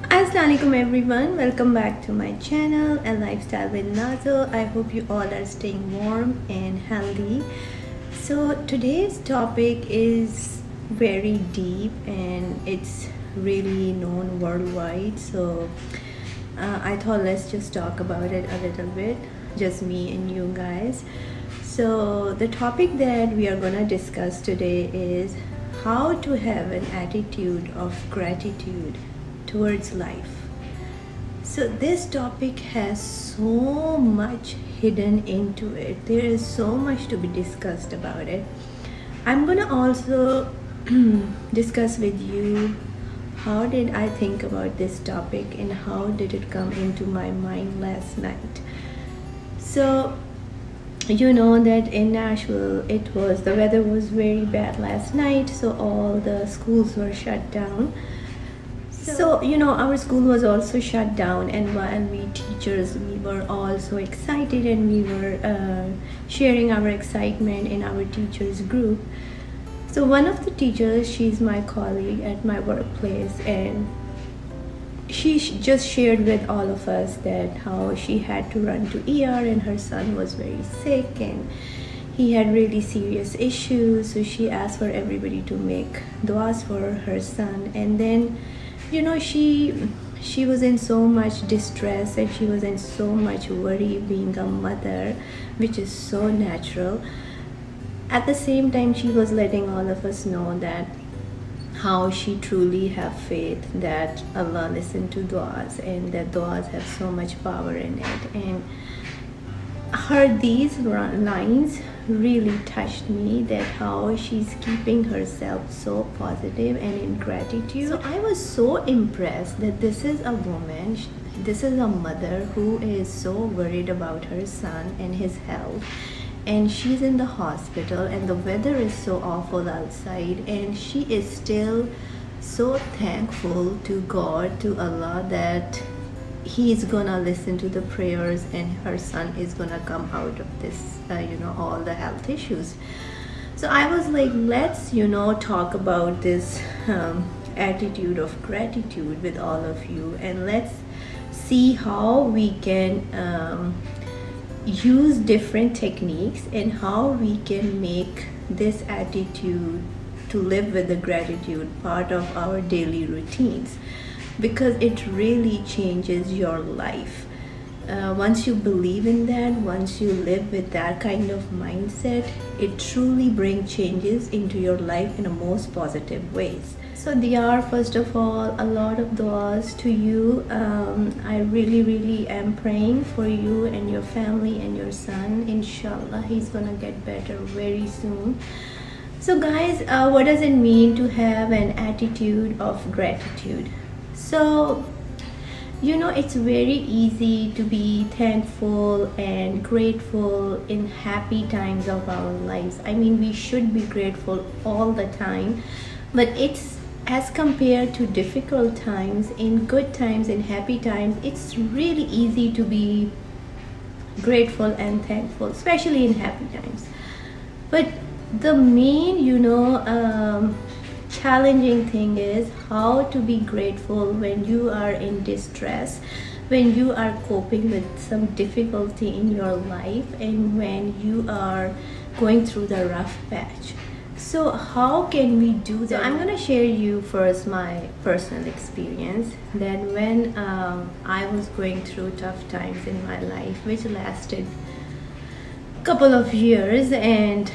Assalamualaikum everyone, welcome back to my channel, A Lifestyle with Nazo. I hope you all are staying warm and healthy. So today's topic is very deep and it's really known worldwide. So I thought let's just talk about it a little bit, just me and you guys. So the topic that we are gonna discuss today is how to have an attitude of gratitude towards life. So this topic has so much hidden into it. There is so much to be discussed about it. I'm gonna also discuss with you how did I think about this topic and how did it come into my mind last night. So you know that in Nashville the weather was very bad last night, so all the schools were shut down. So our school was also shut down, and while we teachers, we were all so excited and we were sharing our excitement in our teachers group. So one of the teachers, she's my colleague at my workplace, and she just shared with all of us that how she had to run to ER and her son was very sick and he had really serious issues. So she asked for everybody to make duas for her son, and then she was in so much distress and she was in so much worry being a mother, which is so natural. At the same time, she was letting all of us know that how she truly have faith that Allah listen to duas and that duas have so much power in it. And these lines really touched me, that how she's keeping herself so positive and in gratitude. So I was so impressed that this is a woman, this is a mother who is so worried about her son and his health, and she's in the hospital and the weather is so awful outside, and she is still so thankful to God, to Allah, that He's gonna listen to the prayers and her son is gonna come out of this all the health issues. So I was like, let's talk about this attitude of gratitude with all of you, and let's see how we can use different techniques and how we can make this attitude to live with the gratitude part of our daily routines, because it really changes your life. Once you believe in that, once you live with that kind of mindset, it truly brings changes into your life in a most positive ways. So Diyar, first of all, a lot of duas to you. I really am praying for you and your family and your son. Inshallah, he's gonna get better very soon. So guys, what does it mean to have an attitude of gratitude? So it's very easy to be thankful and grateful in happy times of our lives. I mean, we should be grateful all the time, but it's as compared to difficult times, in good times, in happy times, it's really easy to be grateful and thankful, especially in happy times. But the main challenging thing is how to be grateful when you are in distress, when you are coping with some difficulty in your life, and when you are going through the rough patch. So how can we do that? So I'm gonna share you first my personal experience that when I was going through tough times in my life, which lasted a couple of years, and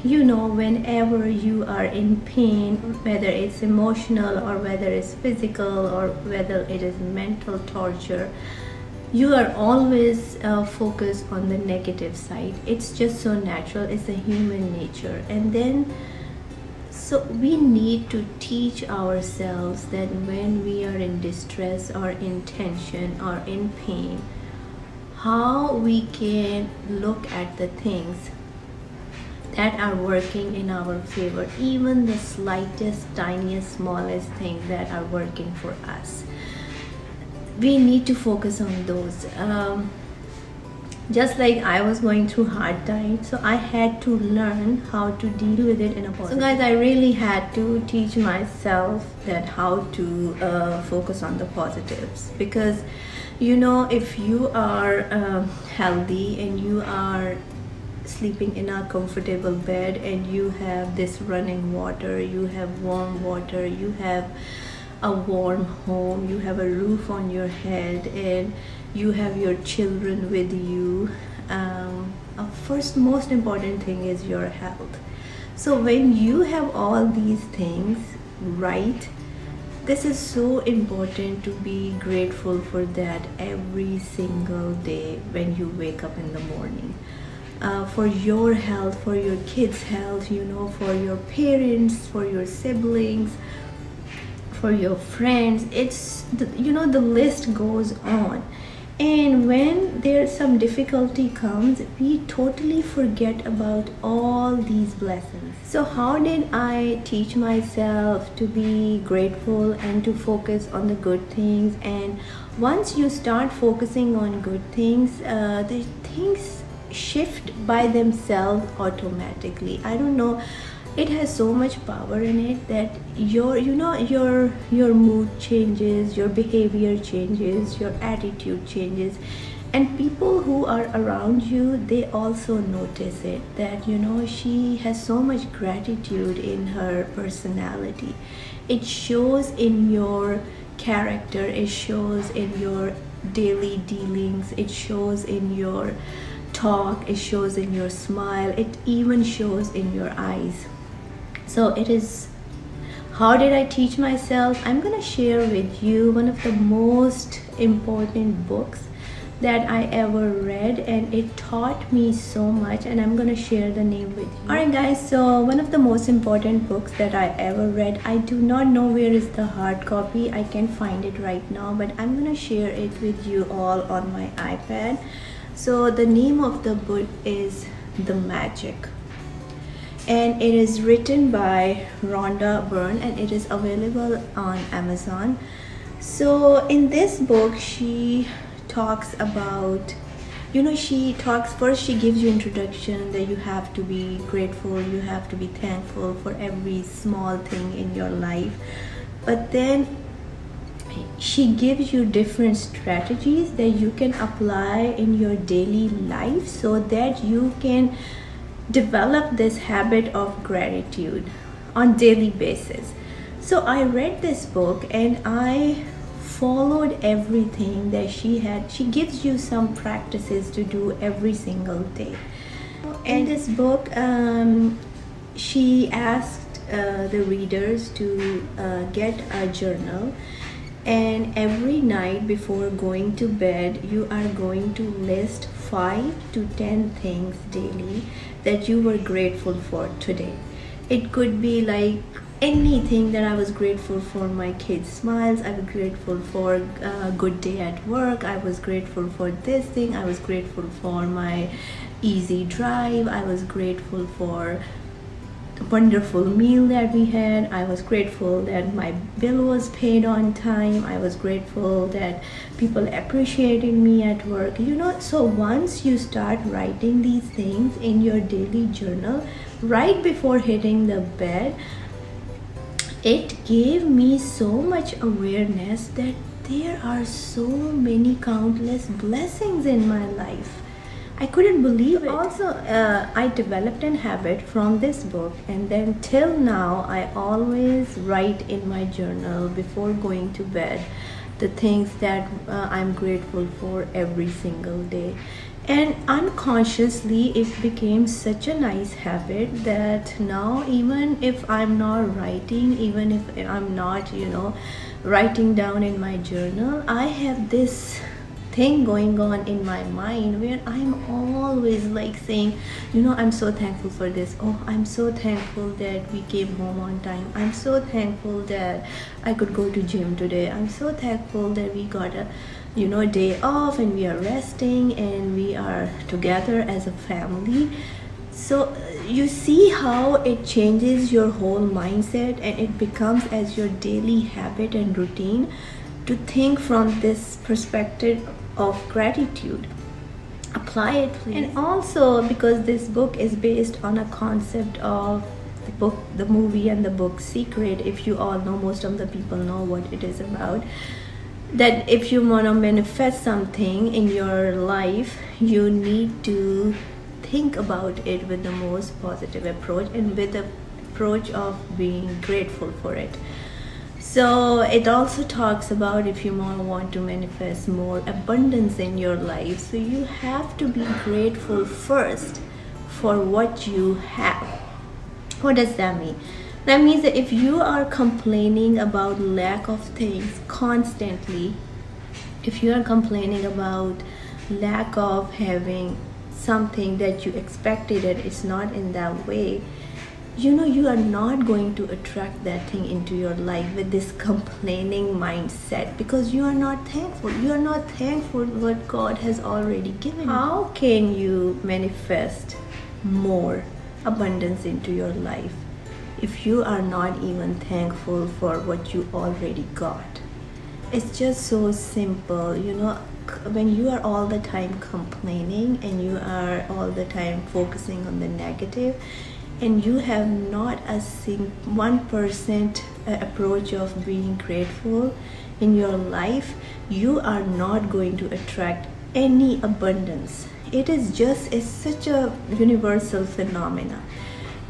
whenever you are in pain, whether it's emotional or whether it's physical or whether it is mental torture, you are always focused on the negative side. It's just so natural, it's a human nature. And then so we need to teach ourselves that when we are in distress or in tension or in pain, how we can look at the things that are working in our favor, even the slightest, tiniest, smallest things that are working for us. We need to focus on those. just like I was going through hard times, so I had to learn how to deal with it in a positive. So guys, I really had to teach myself that how to focus on the positives, because you know, if you are healthy and you are sleeping in a comfortable bed and you have this running water, you have warm water, you have a warm home, you have a roof on your head, and you have your children with you, first most important thing is your health. So when you have all these things right, this is so important to be grateful for that every single day when you wake up in the morning. For your health, for your kids' health, you know, for your parents, for your siblings, for your friends. It's you know, the list goes on. And when there's some difficulty comes, we totally forget about all these blessings. So how did I teach myself to be grateful and to focus on the good things? And once you start focusing on good things, the things shift by themselves automatically. I don't know, it has so much power in it that your mood changes, your behavior changes, your attitude changes, and people who are around you, they also notice it, that you know, she has so much gratitude in her personality. It shows in your character, it shows in your daily dealings, it shows in your talk, it shows in your smile, it even shows in your eyes. So it is, how did I teach myself? I'm gonna share with you one of the most important books that I ever read, and it taught me so much, and I'm gonna share the name with you. Alright guys, so one of the most important books that I ever read, I do not know where is the hard copy, I can find it right now, but I'm gonna share it with you all on my iPad. So the name of the book is The Magic, and it is written by Rhonda Byrne, and it is available on Amazon. So in this book, she talks about, you know, first she gives you introduction that you have to be grateful, you have to be thankful for every small thing in your life, but then she gives you different strategies that you can apply in your daily life so that you can develop this habit of gratitude on daily basis. So I read this book and I followed everything that she had. She gives you some practices to do every single day. In this book, she asked the readers to get a journal, and every night before going to bed, you are going to list 5 to 10 things daily that you were grateful for today. It could be like anything, that I was grateful for my kids' smiles, I was grateful for a good day at work, I was grateful for this thing, I was grateful for my easy drive, I was grateful for a wonderful meal that we had, I was grateful that my bill was paid on time, I was grateful that people appreciated me at work, you know. So once you start writing these things in your daily journal right before hitting the bed, it gave me so much awareness that there are so many countless blessings in my life. I couldn't believe it. Also, I developed a habit from this book, and then till now I always write in my journal before going to bed the things that I'm grateful for every single day. And unconsciously it became such a nice habit that now, even if I'm not writing, even if I'm not, you know, writing down in my journal, I have this thing going on in my mind where I'm always like saying, you know, I'm so thankful for this, oh, I'm so thankful that we came home on time, I'm so thankful that I could go to gym today, I'm so thankful that we got a, you know, day off and we are resting and we are together as a family. So you see how it changes your whole mindset, and it becomes as your daily habit and routine to think from this perspective of gratitude. apply it, please. And also, because this book is based on a concept of the movie and the book Secret. If you all know, most of the people know what it is about, that if you want to manifest something in your life, you need to think about it with the most positive approach and with the approach of being grateful for it. So it also talks about if you want to manifest more abundance in your life, so you have to be grateful first for what you have. What does that mean? That means that if you are complaining about lack of things constantly, if you are complaining about lack of having something that you expected and it's not in that way, you are not going to attract that thing into your life with this complaining mindset, because you are not thankful. You are not thankful what God has already given you. How can you manifest more abundance into your life if you are not even thankful for what you already got? It's just so simple. When you are all the time complaining and you are all the time focusing on the negative, and you have not a 1% approach of being grateful in your life, you are not going to attract any abundance. It is such a universal phenomena.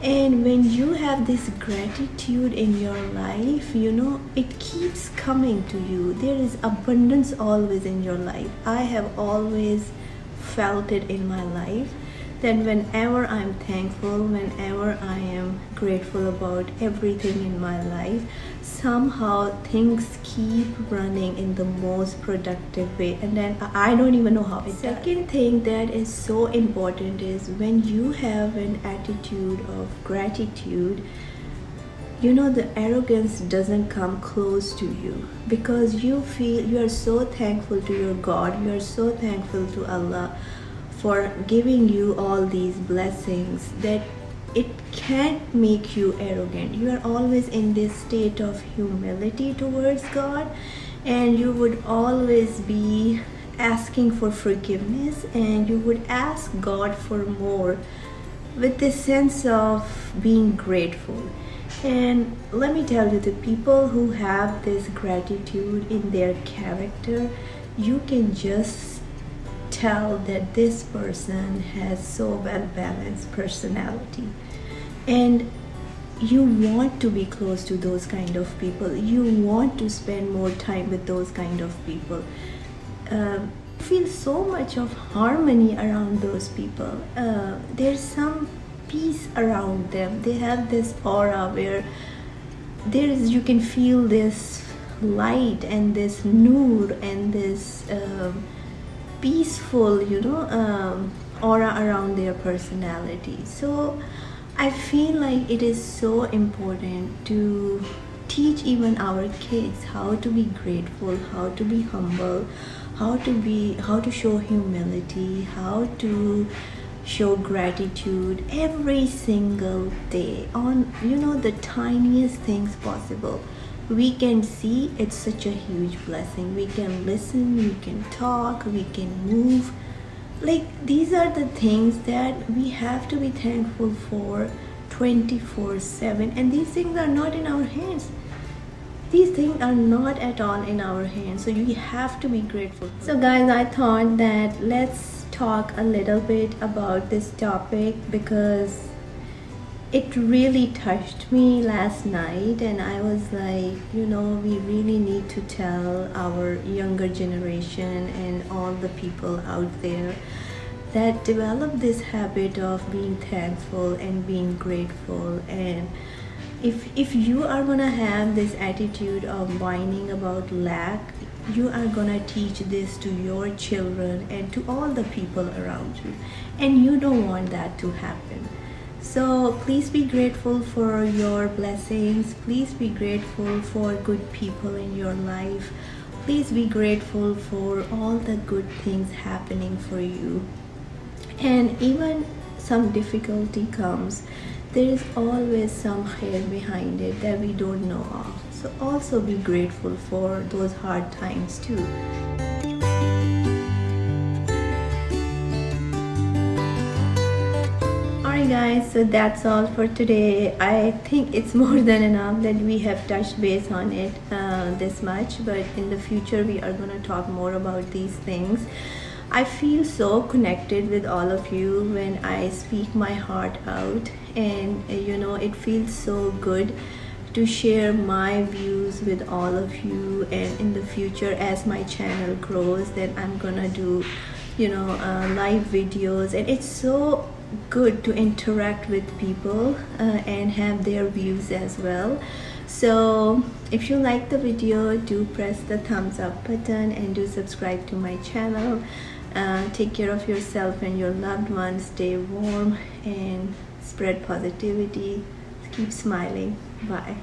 And when you have this gratitude in your life, it keeps coming to you. There is abundance always in your life. I have always felt it in my life, that whenever I'm thankful, whenever I am grateful about everything in my life, somehow things keep running in the most productive way, and then I don't even know how. Second thing that is so important is when you have an attitude of gratitude, the arrogance doesn't come close to you, because you feel you are so thankful to your God, you are so thankful to Allah for giving you all these blessings, that it can't make you arrogant. You are always in this state of humility towards God, and you would always be asking for forgiveness, and you would ask God for more with this sense of being grateful. And let me tell you, the people who have this gratitude in their character, you can just tell that this person has so well balanced personality, and you want to be close to those kind of people. You want to spend more time with those kind of people. Feel so much of harmony around those people. There's some peace around them. They have this aura where you can feel this light and this noor and this peaceful aura around their personality. So I feel like it is so important to teach even our kids how to be grateful, how to be humble, how to show humility, how to show gratitude every single day on the tiniest things possible. We can see it's such a huge blessing. We can listen, we can talk, we can move. Like, these are the things that we have to be thankful for 24/7, and these things are not in our hands. These things are not at all in our hands, so you have to be grateful. So guys, I thought that let's talk a little bit about this topic, because it really touched me last night, and I was like, we really need to tell our younger generation and all the people out there that develop this habit of being thankful and being grateful. And if you are gonna have this attitude of whining about lack, you are gonna teach this to your children and to all the people around you, and you don't want that to happen. So please be grateful for your blessings. Please be grateful for good people in your life. Please be grateful for all the good things happening for you. And even some difficulty comes, there is always some khair behind it that we don't know of. So also be grateful for those hard times too. Alright guys, so that's all for today. I think it's more than enough that we have touched base on it this much, but in the future we are going to talk more about these things. I feel so connected with all of you when I speak my heart out, and it feels so good to share my views with all of you. And in the future, as my channel grows, then I'm gonna do live videos, and it's so good to interact with people and have their views as well. So if you like the video, do press the thumbs up button and do subscribe to my channel. Take care of yourself and your loved ones. Stay warm and spread positivity. Keep smiling. Bye.